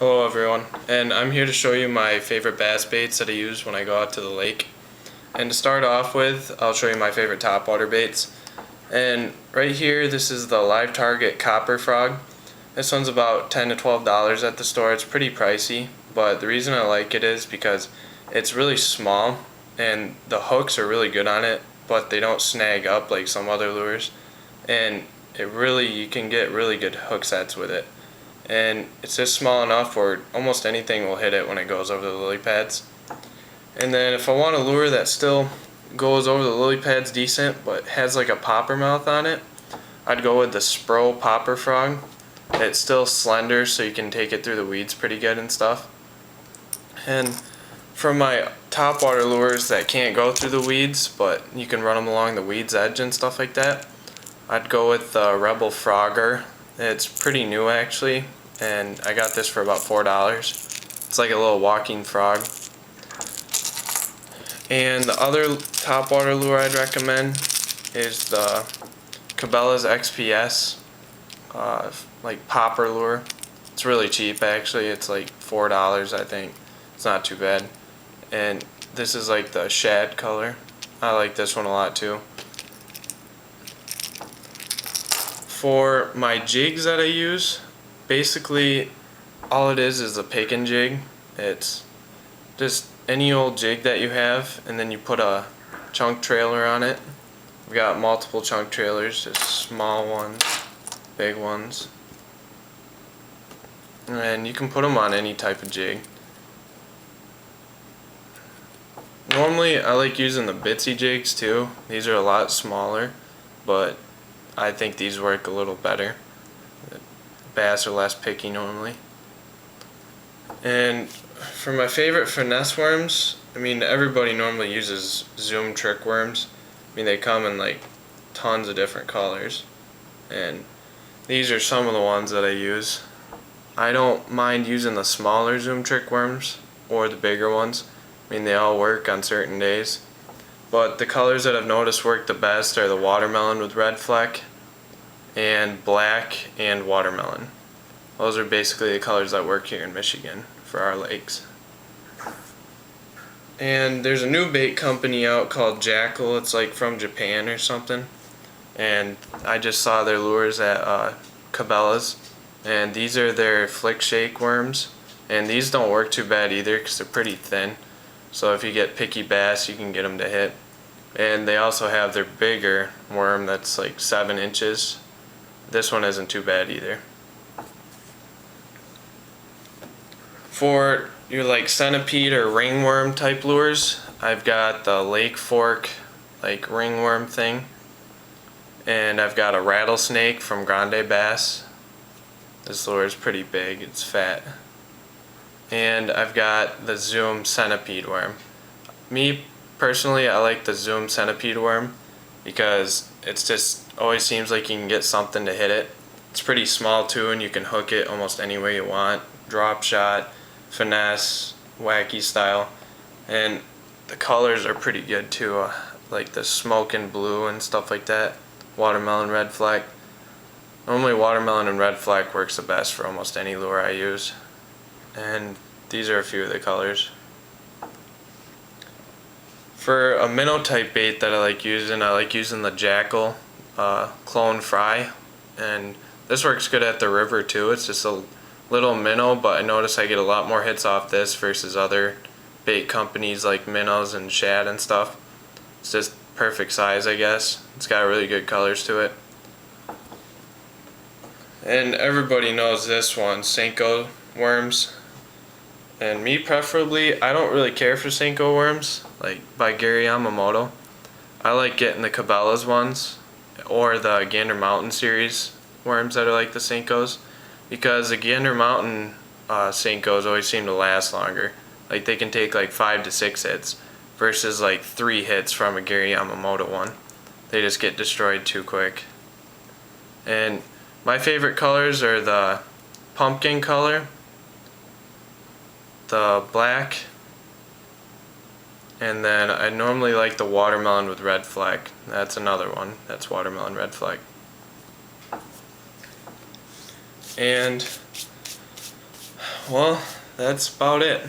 Hello everyone, and I'm here to show you my favorite bass baits that I use when I go out to the lake. And to start off with, I'll show you my favorite topwater baits. And right here, this is the Live Target Copper Frog. This one's about $10 to $12 at the store. It's pretty pricey, but the reason I like it is because it's really small and the hooks are really good on it, but they don't snag up like some other lures. And you can get really good hook sets with it. And it's just small enough where almost anything will hit it when it goes over the lily pads. And then if I want a lure that still goes over the lily pads decent but has like a popper mouth on it, I'd go with the Spro Popper Frog. It's still slender, so you can take it through the weeds pretty good and stuff. And for my topwater lures that can't go through the weeds but you can run them along the weed's edge and stuff like that, I'd go with the Rebel Frogger. It's pretty new actually, and I got this for about $4. It's like a little walking frog. And the other topwater lure I'd recommend is the Cabela's XPS like popper lure. It's really cheap actually. It's like $4 I think. It's not too bad. And this is like the shad color. I like this one a lot too. For my jigs that I use, basically all it is a pick and jig. It's just any old jig that you have, and then you put a chunk trailer on it. We got multiple chunk trailers, just small ones, big ones, and you can put them on any type of jig. Normally I like using the Bitsy jigs too. These are a lot smaller, but I think these work a little better. Bass are less picky normally. And for my favorite finesse worms, I mean everybody normally uses Zoom trick worms. I mean they come in like tons of different colors. And these are some of the ones that I use. I don't mind using the smaller Zoom trick worms or the bigger ones. I mean they all work on certain days. But the colors that I've noticed work the best are the watermelon with red fleck and black and watermelon. Those are basically the colors that work here in Michigan for our lakes. And there's a new bait company out called Jackal. It's like from Japan or something. And I just saw their lures at Cabela's. And these are their flick shake worms. And these don't work too bad either because they're pretty thin. So if you get picky bass, you can get them to hit. And they also have their bigger worm that's like 7 inches. This one isn't too bad either. For your like centipede or ringworm type lures, I've got the Lake Fork like ringworm thing. And I've got a rattlesnake from Grande Bass. This lure is pretty big, it's fat. And I've got the Zoom centipede worm. Me personally, I like the Zoom centipede worm because it's just always seems like you can get something to hit it. It's pretty small too, and you can hook it almost any way you want. Drop shot, finesse, wacky style. And the colors are pretty good too, like the smoking blue and stuff like that. Watermelon red fleck. Normally watermelon and red fleck works the best for almost any lure I use. And these are a few of the colors. For a minnow type bait that I like using the Jackal clone fry, and this works good at the river too. It's just a little minnow, but I notice I get a lot more hits off this versus other bait companies like minnows and shad and stuff. It's just perfect size, I guess. It's got really good colors to it. And everybody knows this one, Senko worms. And me preferably, I don't really care for Senko worms, like by Gary Yamamoto. I like getting the Cabela's ones or the Gander Mountain series worms that are like the Senkos, because the Gander Mountain Senkos always seem to last longer. Like they can take like 5 to 6 hits versus like 3 hits from a Gary Yamamoto one. They just get destroyed too quick. And my favorite colors are the pumpkin color, the black, and then I normally like the watermelon with red fleck. That's another one. That's watermelon red fleck. And well, that's about it.